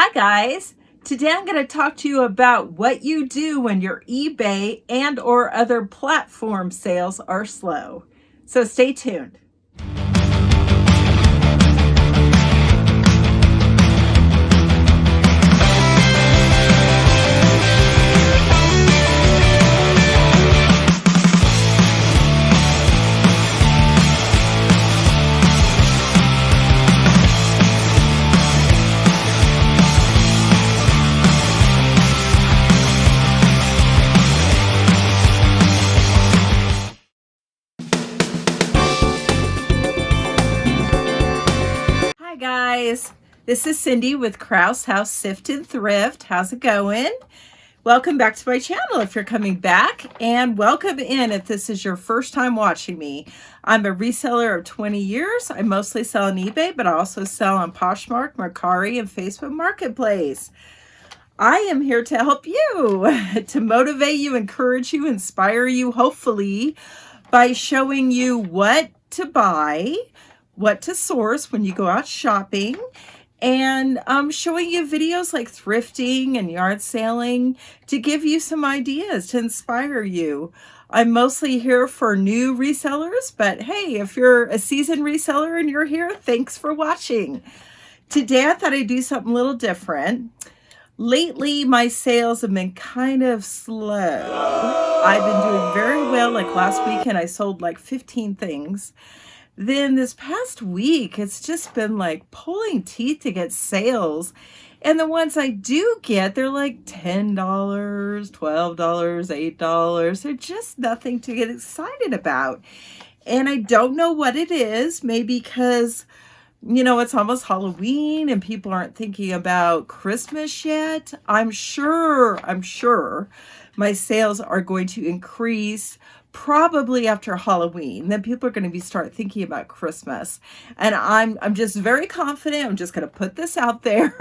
Hi guys, today I'm going to talk to you about what you do when your eBay and or other platform sales are slow. So stay tuned. Hi guys, this is Cindy with Kraus House Sift and Thrift. How's it going? Welcome back to my channel if you're coming back, and welcome in if this is your first time watching me. I'm a reseller of 20 years. I mostly sell on eBay, but I also sell on Poshmark, Mercari, and Facebook Marketplace. I am here to help you, to motivate you, encourage you, inspire you, hopefully, by showing you what to buy, what to source when you go out shopping, and showing you videos like thrifting and yard selling to give you some ideas to inspire you. I'm mostly here for new resellers, but hey, if you're a seasoned reseller and you're here, thanks for watching. Today I thought I'd do something a little different. Lately, my sales have been kind of slow. I've been doing very well. Like last weekend, I sold like 15 things. Then this past week, it's just been like pulling teeth to get sales. And the ones I do get, they're like $10, $12, $8. They're just nothing to get excited about. And I don't know what it is. Maybe because, you know, it's almost Halloween and people aren't thinking about Christmas yet. I'm sure my sales are going to increase probably after Halloween. Then people are going to start thinking about Christmas. And I'm just very confident. I'm just going to put this out there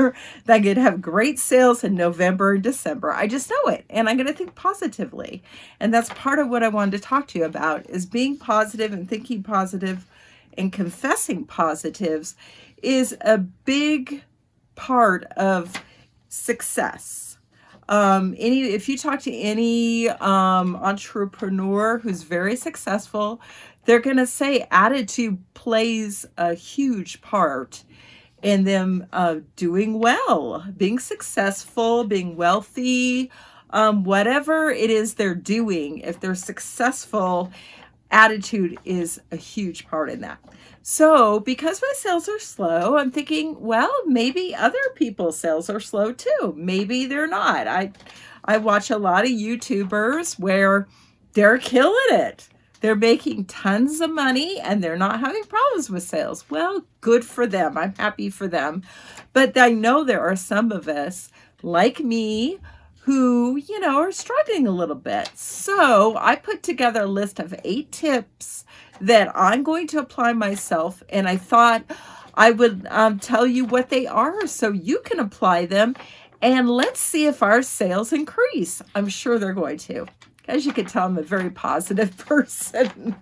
that I'm going to have great sales in November and December. I just know it. And I'm going to think positively. And that's part of what I wanted to talk to you about, is being positive and thinking positive and confessing positives is a big part of success. If you talk to any entrepreneur who's very successful, they're going to say attitude plays a huge part in them doing well, being successful, being wealthy, whatever it is they're doing. If they're successful, attitude is a huge part in that. So because my sales are slow, I'm thinking, well, maybe other people's sales are slow too. Maybe they're not. I watch a lot of YouTubers where they're killing it. They're making tons of money and they're not having problems with sales. Well, good for them. I'm happy for them. But I know there are some of us like me who, you know, are struggling a little bit. So I put together a list of 8 tips that I'm going to apply myself. And I thought I would tell you what they are so you can apply them. And let's see if our sales increase. I'm sure they're going to. As you can tell, I'm a very positive person.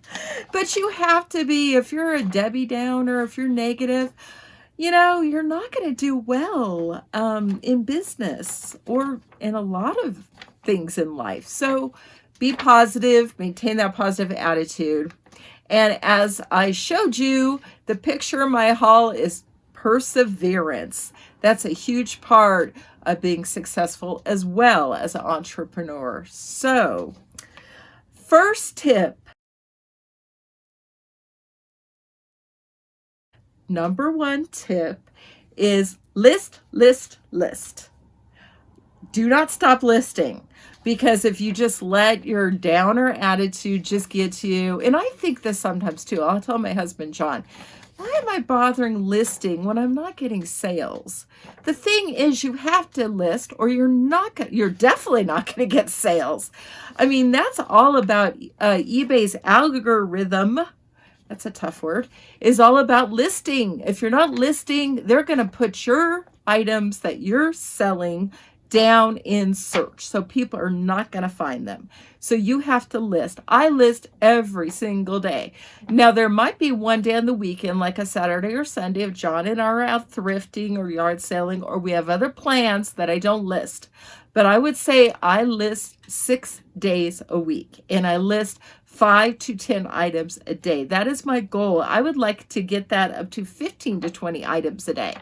But you have to be. If you're a Debbie Downer, if you're negative, you know, you're not going to do well in business or in a lot of things in life. So be positive, maintain that positive attitude. And as I showed you, the picture of my haul is perseverance. That's a huge part of being successful as well as an entrepreneur. So, first tip. Number 1 tip is list. Do not stop listing, because if you just let your downer attitude just get to you, and I think this sometimes too, I'll tell my husband, John, why am I bothering listing when I'm not getting sales? The thing is, you have to list or you're definitely not going to get sales. I mean, that's all about eBay's algorithm. That's a tough word, is all about listing. If you're not listing, they're going to put your items that you're selling down in search. So people are not going to find them. So you have to list. I list every single day. Now, there might be one day on the weekend, like a Saturday or Sunday, if John and I are out thrifting or yard selling, or we have other plans that I don't list. But I would say I list 6 days a week, and I list 5 to 10 items a day. That is my goal. I would like to get that up to 15 to 20 items a day.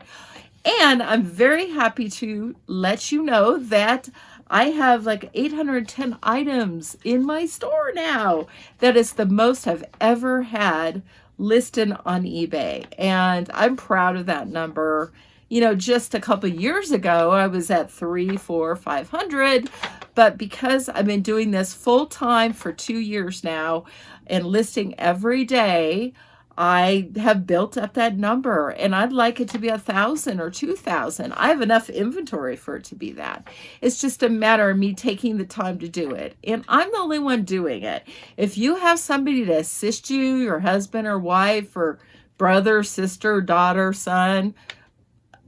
And I'm very happy to let you know that I have like 810 items in my store now. That is the most I've ever had listed on eBay. And I'm proud of that number. You know, just a couple years ago, I was at 300, 400, 500. But because I've been doing this full time for 2 years now and listing every day, I have built up that number, and I'd like it to be 1,000 or 2,000. I have enough inventory for it to be that. It's just a matter of me taking the time to do it. And I'm the only one doing it. If you have somebody to assist you, your husband or wife or brother, sister, daughter, son,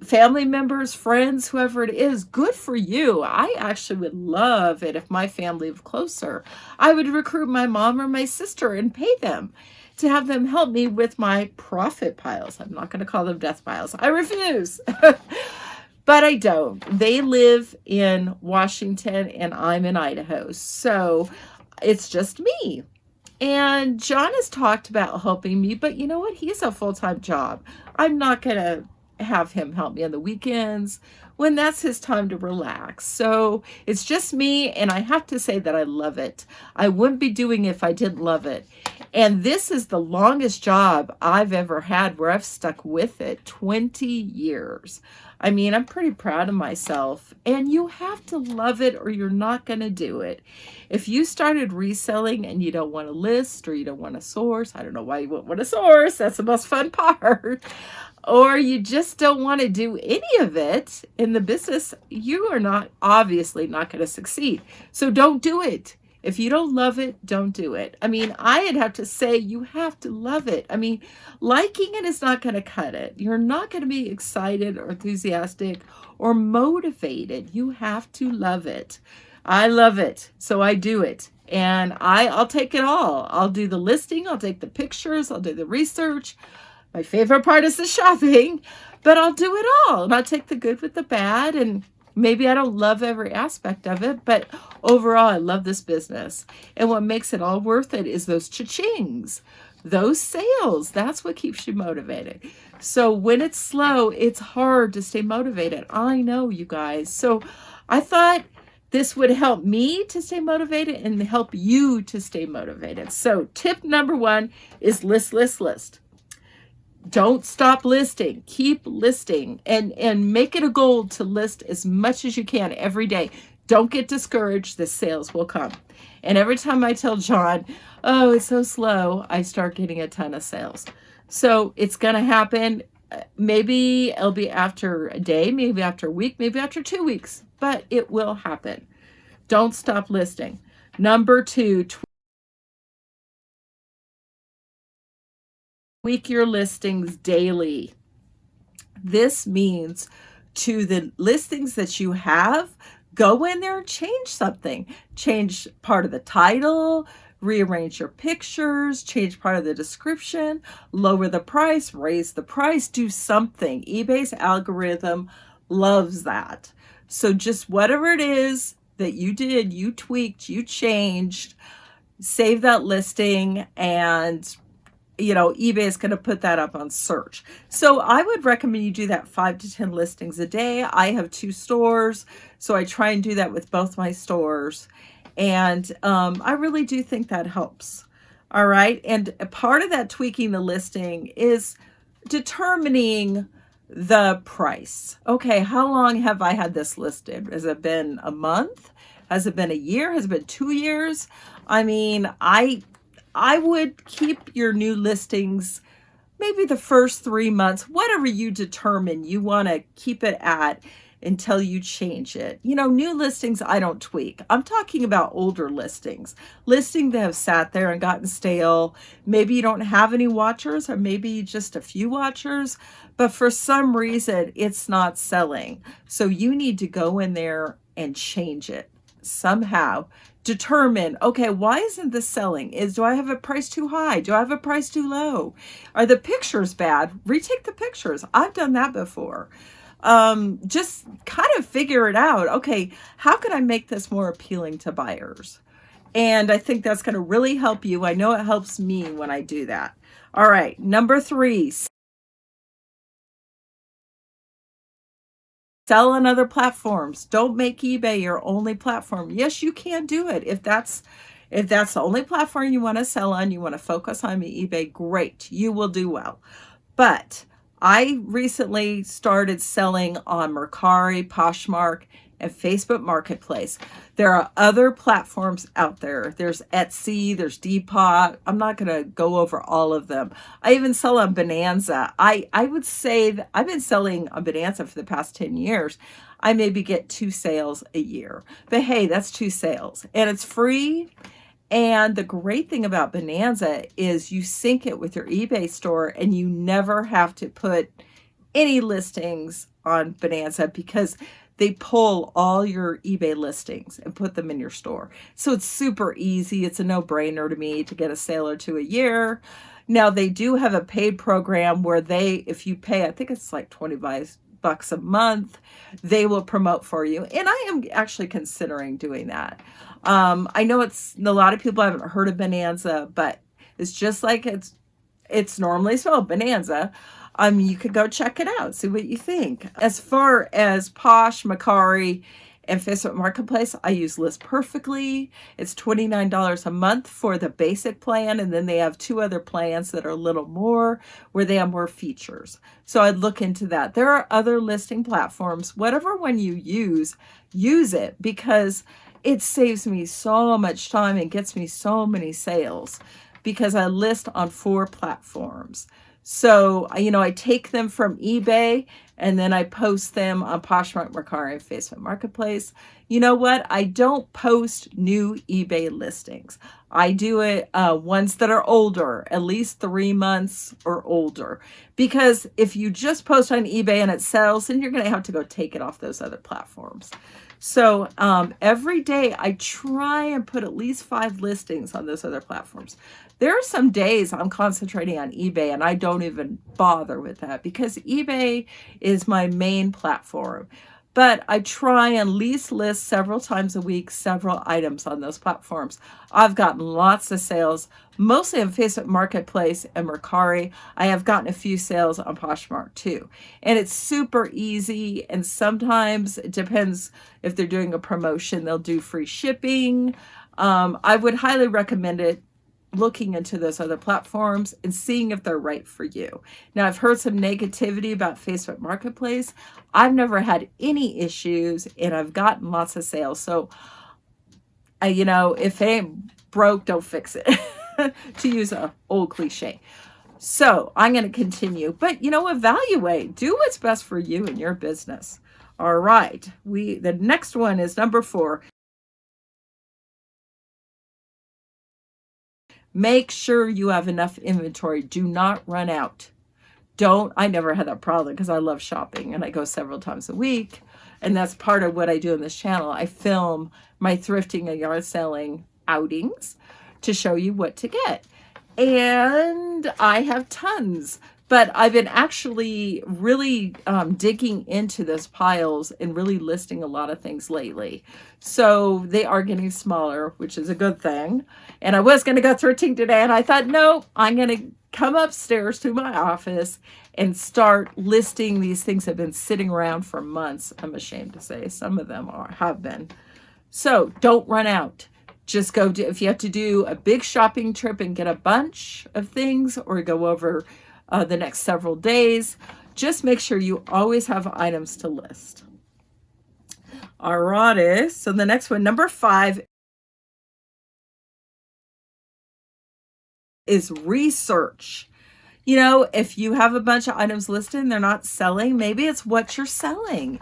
family members, friends, whoever it is, good for you. I actually would love it if my family lived closer. I would recruit my mom or my sister and pay them to have them help me with my profit piles. I'm not going to call them death piles. I refuse. But I don't. They live in Washington and I'm in Idaho. So it's just me. And John has talked about helping me, but you know what? He has a full-time job. I'm not going to have him help me on the weekends when that's his time to relax. So it's just me, and I have to say that I love it. I wouldn't be doing it if I didn't love it. And this is the longest job I've ever had where I've stuck with it, 20 years. I mean, I'm pretty proud of myself. And you have to love it or you're not going to do it. If you started reselling and you don't want to list or you don't want to source, I don't know why you wouldn't want to source. That's the most fun part. Or you just don't want to do any of it in the business, you are not obviously not going to succeed. So don't do it. If you don't love it, don't do it. I mean, I'd have to say you have to love it. I mean, liking it is not going to cut it. You're not going to be excited or enthusiastic or motivated. You have to love it. I love it, so I do it. And I'll take it all. I'll do the listing. I'll take the pictures. I'll do the research. My favorite part is the shopping, but I'll do it all. And I'll take the good with the bad. And maybe I don't love every aspect of it, but overall, I love this business. And what makes it all worth it is those cha-chings, those sales. That's what keeps you motivated. So when it's slow, it's hard to stay motivated. I know, you guys. So I thought this would help me to stay motivated and help you to stay motivated. So tip number 1 is list, list, list. Don't stop listing. Keep listing and make it a goal to list as much as you can every day. Don't get discouraged. The sales will come. And every time I tell John, oh, it's so slow, I start getting a ton of sales. So it's going to happen. Maybe it'll be after a day, maybe after a week, maybe after 2 weeks, but it will happen. Don't stop listing. Number 2, tweak your listings daily. This means to the listings that you have, go in there and change something. Change part of the title, rearrange your pictures, change part of the description, lower the price, raise the price, do something. eBay's algorithm loves that. So just whatever it is that you did, you tweaked, you changed, save that listing, and eBay is going to put that up on search. So I would recommend you do that 5 to 10 listings a day. I have 2 stores, so I try and do that with both my stores. And I really do think that helps. All right. And a part of that tweaking the listing is determining the price. Okay, how long have I had this listed? Has it been a month? Has it been a year? Has it been 2 years? I mean, I would keep your new listings maybe the first 3 months, whatever you determine you want to keep it at. until you change it. You know, new listings I don't tweak. I'm talking about older listings that have sat there and gotten stale. Maybe you don't have any watchers, or maybe just a few watchers, but for some reason it's not selling. So you need to go in there and change it somehow. Determine, okay, why isn't this selling? Do I have a price too high? Do I have a price too low? Are the pictures bad? Retake the pictures. I've done that before. Just kind of figure it out. Okay, how can I make this more appealing to buyers? And I think that's going to really help you. I know it helps me when I do that. All right, number 3, sell on other platforms. Don't make eBay your only platform. Yes, you can do it. If that's the only platform you want to sell on, you want to focus on eBay, great. You will do well. But I recently started selling on Mercari, Poshmark, and Facebook Marketplace. There are other platforms out there. There's Etsy, there's Depop. I'm not going to go over all of them. I even sell on Bonanza. I would say that I've been selling on Bonanza for the past 10 years. I maybe get 2 sales a year. But hey, that's 2 sales. And it's free. And the great thing about Bonanza is you sync it with your eBay store and you never have to put any listings on Bonanza because they pull all your eBay listings and put them in your store. So it's super easy. It's a no-brainer to me to get a sale or 2 a year. Now they do have a paid program where if you pay, I think it's like $20 a month, they will promote for you. And I am actually considering doing that. I know a lot of people haven't heard of Bonanza, but it's just like it's normally spelled, Bonanza. You could go check it out, see what you think. As far as Posh, Mercari, and Facebook Marketplace, I use List Perfectly. It's $29 a month for the basic plan, and then they have 2 other plans that are a little more, where they have more features. So I'd look into that. There are other listing platforms. Whatever one you use it, because it saves me so much time and gets me so many sales because I list on 4 platforms. So, I take them from eBay and then I post them on Poshmark, Mercari, and Facebook Marketplace. You know what? I don't post new eBay listings. I do it ones that are older, at least 3 months or older. Because if you just post on eBay and it sells, then you're going to have to go take it off those other platforms. So every day I try and put at least 5 listings on those other platforms. There are some days I'm concentrating on eBay and I don't even bother with that because eBay is my main platform. But I try and at least list several times a week, several items on those platforms. I've gotten lots of sales, mostly on Facebook Marketplace and Mercari. I have gotten a few sales on Poshmark too. And it's super easy. And sometimes it depends if they're doing a promotion, they'll do free shipping. I would highly recommend it, looking into those other platforms and seeing if they're right for you. Now, I've heard some negativity about Facebook Marketplace. I've never had any issues and I've gotten lots of sales. So, if it ain't broke, don't fix it, to use an old cliche. So I'm going to continue, but evaluate, do what's best for you and your business. All right. The next one is number 4. Make sure you have enough inventory. Do not run out. I never had that problem because I love shopping and I go several times a week. And that's part of what I do on this channel. I film my thrifting and yard selling outings to show you what to get. And I have tons. But I've been actually really digging into those piles and really listing a lot of things lately. So they are getting smaller, which is a good thing. And I was going to go thrifting today, and I thought, no, I'm going to come upstairs to my office and start listing these things that have been sitting around for months. I'm ashamed to say some of them have been. So don't run out. Just go if you have to do a big shopping trip and get a bunch of things or go over the next several days, just make sure you always have items to list. All righty. So the next one, number 5, is research. If you have a bunch of items listed and they're not selling, maybe it's what you're selling.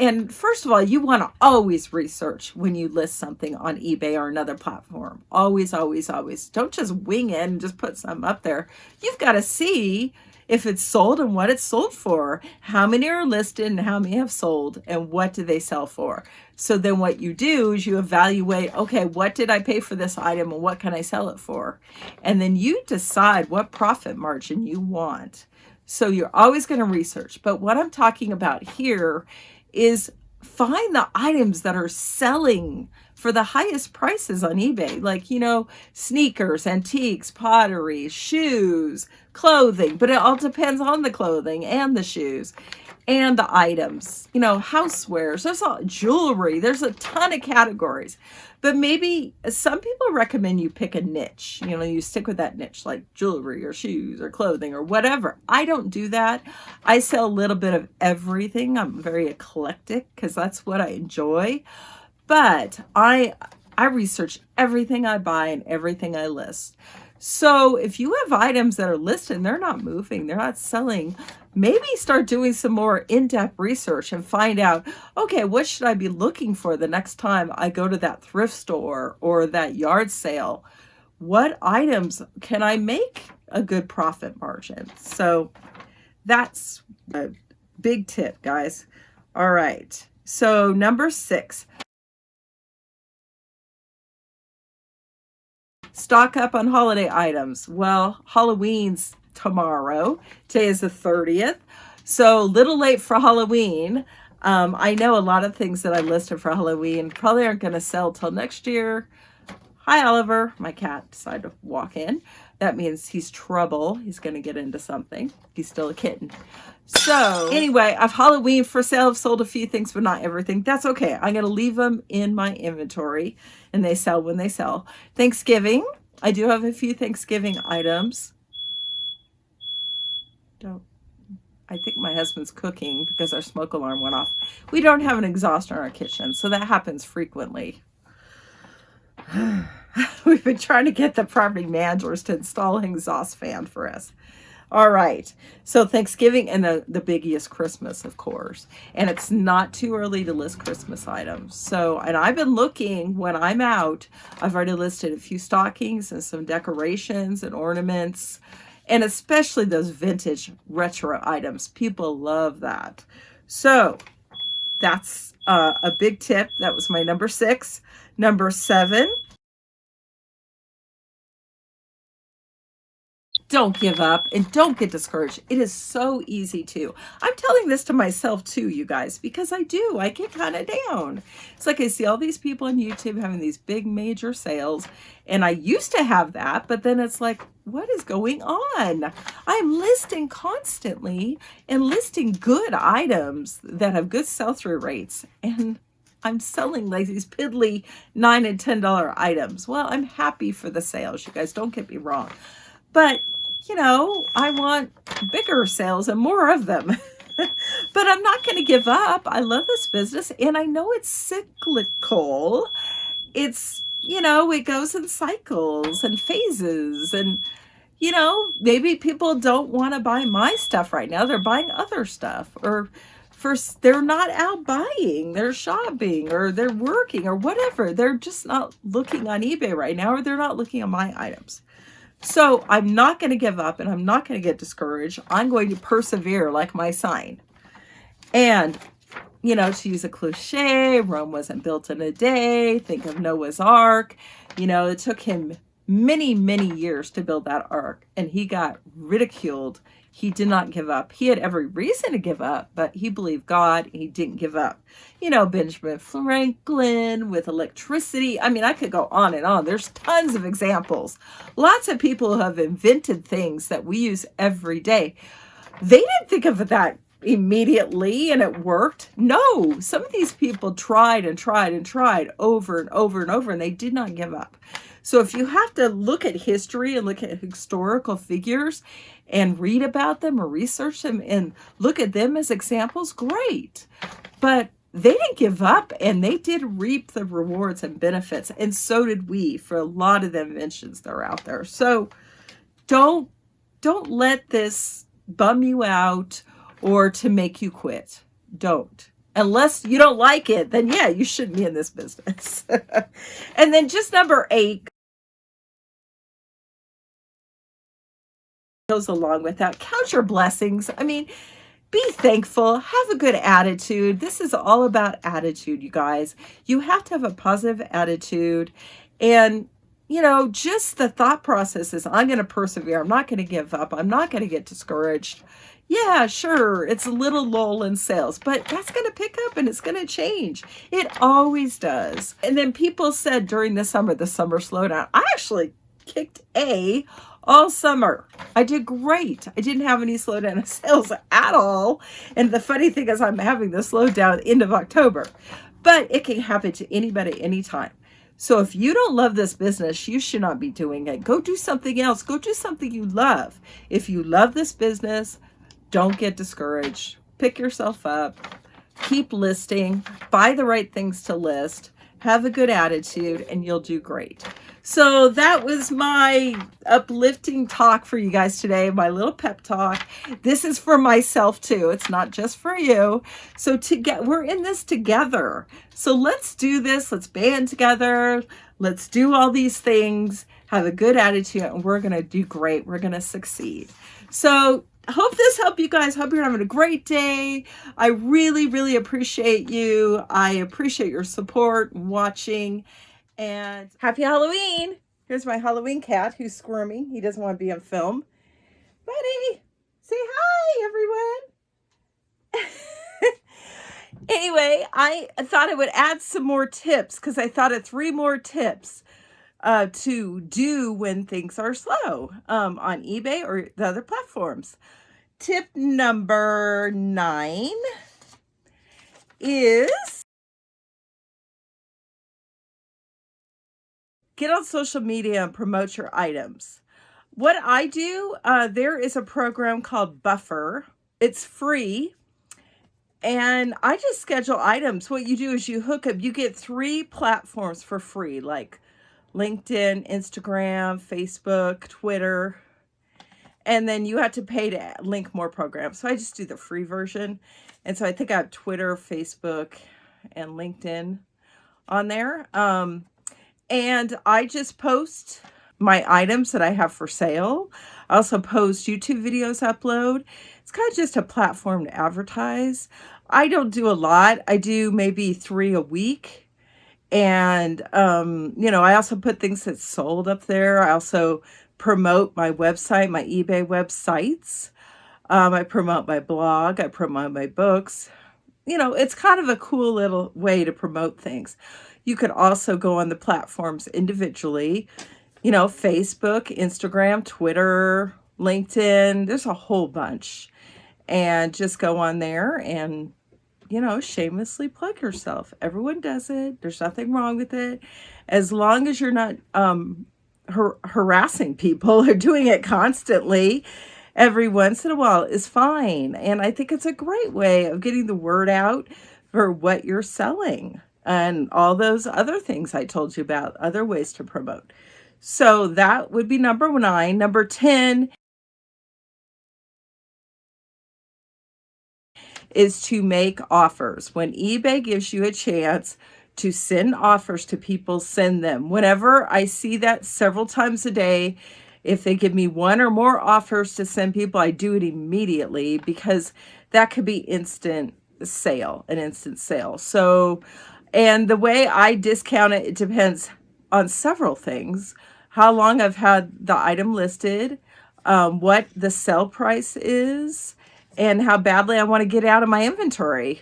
And first of all, you want to always research when you list something on eBay or another platform. Always, always, always. Don't just wing it and just put something up there. You've got to see if it's sold and what it's sold for, how many are listed and how many have sold, and what do they sell for. So then what you do is you evaluate, okay, what did I pay for this item and what can I sell it for? And then you decide what profit margin you want. So you're always going to research. But what I'm talking about here is find the items that are selling for the highest prices on eBay, like, sneakers, antiques, pottery, shoes, clothing, but it all depends on the clothing and the shoes and the items, housewares, there's all jewelry, there's a ton of categories. But maybe some people recommend you pick a niche, you stick with that niche, like jewelry or shoes or clothing or whatever. I don't do that. I sell a little bit of everything. I'm very eclectic because that's what I enjoy. But I research everything I buy and everything I list. So if you have items that are listed and they're not moving, they're not selling, maybe start doing some more in-depth research and find out, okay, what should I be looking for the next time I go to that thrift store or that yard sale? What items can I make a good profit margin? So that's a big tip, guys. All right. So number 6. Stock up on holiday items. Well, Halloween's tomorrow. Today is the 30th. So a little late for Halloween. I know a lot of things that I listed for Halloween probably aren't going to sell till next year. Hi, Oliver. My cat decided to walk in. That means he's trouble. He's going to get into something. He's still a kitten. So anyway, I've Halloween for sale. I've sold a few things, but not everything. That's okay. I'm going to leave them in my inventory and they sell when they sell. Thanksgiving. I do have a few Thanksgiving items. I think my husband's cooking because our smoke alarm went off. We don't have an exhaust in our kitchen, so that happens frequently. We've been trying to get the property managers to install an exhaust fan for us. All right. So Thanksgiving and the biggie is Christmas, of course. And it's not too early to list Christmas items. So, and I've been looking when I'm out, I've already listed a few stockings and some decorations and ornaments, and especially those vintage retro items. People love that. So that's a big tip. That was my number 6. Number 7. Don't give up and don't get discouraged. It is so easy to. I'm telling this to myself too, you guys, because I do. I get kind of down. It's like I see all these people on YouTube having these big major sales, and I used to have that, but then it's like, what is going on? I'm listing constantly and listing good items that have good sell-through rates, and I'm selling like these piddly $9 and $10 items. Well, I'm happy for the sales, you guys. Don't get me wrong. But I want bigger sales and more of them. But I'm not going to give up. I love this business, and I know it's cyclical. It's, it goes in cycles and phases, and, maybe people don't want to buy my stuff right now. They're buying other stuff, or they're not out buying, they're shopping, or they're working, or whatever. They're just not looking on eBay right now, or they're not looking at my items. So I'm not going to give up, and I'm not going to get discouraged. I'm going to persevere like my sign. And, to use a cliche, Rome wasn't built in a day. Think of Noah's Ark. It took him many, many years to build that ark, and he got ridiculed. He did not give up. He had every reason to give up, but he believed God, and he didn't give up. Benjamin Franklin with electricity. I mean, I could go on and on. There's tons of examples. Lots of people who have invented things that we use every day. They didn't think of that immediately and it worked. No, some of these people tried and tried and tried over and over and over, and they did not give up. So if you have to look at history and look at historical figures and read about them or research them and look at them as examples, great. But they didn't give up, and they did reap the rewards and benefits, and so did we for a lot of the inventions that are out there. So don't let this bum you out or to make you quit. Don't. Unless you don't like it, then yeah, you shouldn't be in this business. And then just number 8 goes along with that. Count your blessings. I mean, be thankful, have a good attitude. This is all about attitude, you guys. You have to have a positive attitude. And, just the thought process is I'm going to persevere. I'm not going to give up. I'm not going to get discouraged. Yeah, sure, it's a little lull in sales, but that's going to pick up and it's going to change. It always does. And then people said during the summer slowdown, I actually kicked all summer. I did great. I didn't have any slowdown in sales at all. And the funny thing is I'm having the slowdown end of October, but it can happen to anybody anytime. So if you don't love this business, you should not be doing it. Go do something else. Go do something you love. If you love this business, don't get discouraged. Pick yourself up. Keep listing. Buy the right things to list. Have a good attitude, and you'll do great. So that was my uplifting talk for you guys today, my little pep talk. This is for myself too. It's not just for you. So we're in this together. So let's do this. Let's band together. Let's do all these things. Have a good attitude, and we're going to do great. We're going to succeed. So hope this helped you guys. Hope you're having a great day. I really, really appreciate you. I appreciate your support and watching. And happy Halloween. Here's my Halloween cat who's squirming. He doesn't want to be on film. Buddy, say hi, everyone. Anyway, I thought I would add some more tips because I thought of 3 more tips to do when things are slow on eBay or the other platforms. Tip number 9 is get on social media and promote your items. What I do, there is a program called Buffer. It's free. And I just schedule items. What you do is you hook up, you get 3 platforms for free, like LinkedIn, Instagram, Facebook, Twitter. And then you have to pay to link more programs. So I just do the free version. And so I think I have Twitter, Facebook, and LinkedIn on there. And I just post my items that I have for sale. I also post YouTube videos upload. It's kind of just a platform to advertise. I don't do a lot. I do maybe 3 a week. And, I also put things that's sold up there. I also promote my website, my eBay websites. I promote my blog. I promote my books. It's kind of a cool little way to promote things. You could also go on the platforms individually, Facebook, Instagram, Twitter, LinkedIn. There's a whole bunch. And just go on there and, shamelessly plug yourself. Everyone does it. There's nothing wrong with it. As long as you're not harassing people or doing it constantly, every once in a while is fine. And I think it's a great way of getting the word out for what you're selling and all those other things I told you about, other ways to promote. So that would be number 9. Number 10 is to make offers. When eBay gives you a chance to send offers to people, send them. Whenever I see that several times a day, if they give me 1 or more offers to send people, I do it immediately because that could be an instant sale. So, and the way I discount it, it depends on several things. How long I've had the item listed, what the sell price is, and how badly I want to get out of my inventory.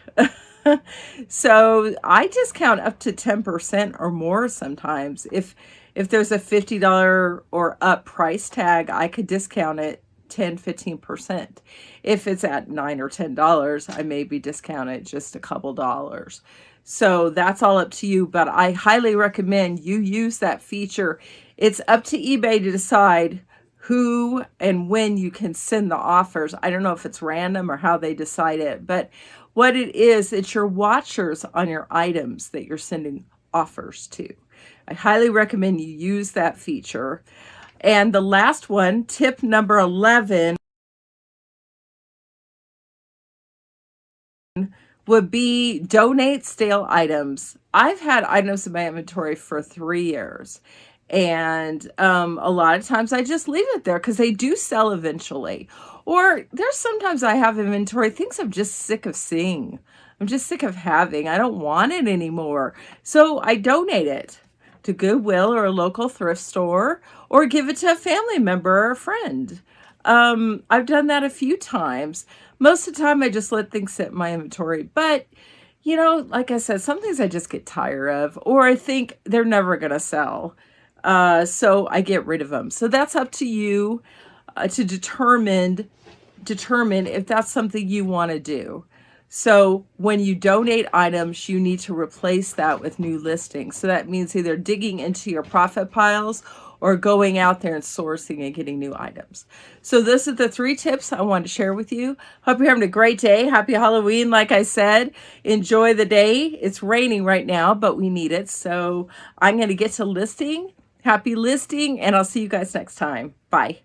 So I discount up to 10% or more sometimes. If there's a $50 or up price tag, I could discount it 10-15%. If it's at $9 or $10, I maybe discount it just a couple dollars. So that's all up to you, but I highly recommend you use that feature. It's up to eBay to decide who and when you can send the offers. I don't know if it's random or how they decide it, but what it is, it's your watchers on your items that you're sending offers to. I highly recommend you use that feature. And the last one, tip number 11, would be donate stale items. I've had items in my inventory for 3 years. And a lot of times I just leave it there because they do sell eventually. Or there's sometimes I have inventory, things I'm just sick of seeing. I'm just sick of having. I don't want it anymore. So I donate it to Goodwill or a local thrift store, or give it to a family member or a friend. I've done that a few times. Most of the time I just let things sit in my inventory. But, you know, like I said, some things I just get tired of, or I think they're never going to sell. So I get rid of them. So that's up to you to determine if that's something you want to do. So when you donate items, you need to replace that with new listings. So that means either digging into your profit piles or going out there and sourcing and getting new items. So those are the 3 tips I wanted to share with you. Hope you're having a great day. Happy Halloween, like I said. Enjoy the day. It's raining right now, but we need it. So I'm going to get to listing. Happy listing, and I'll see you guys next time. Bye.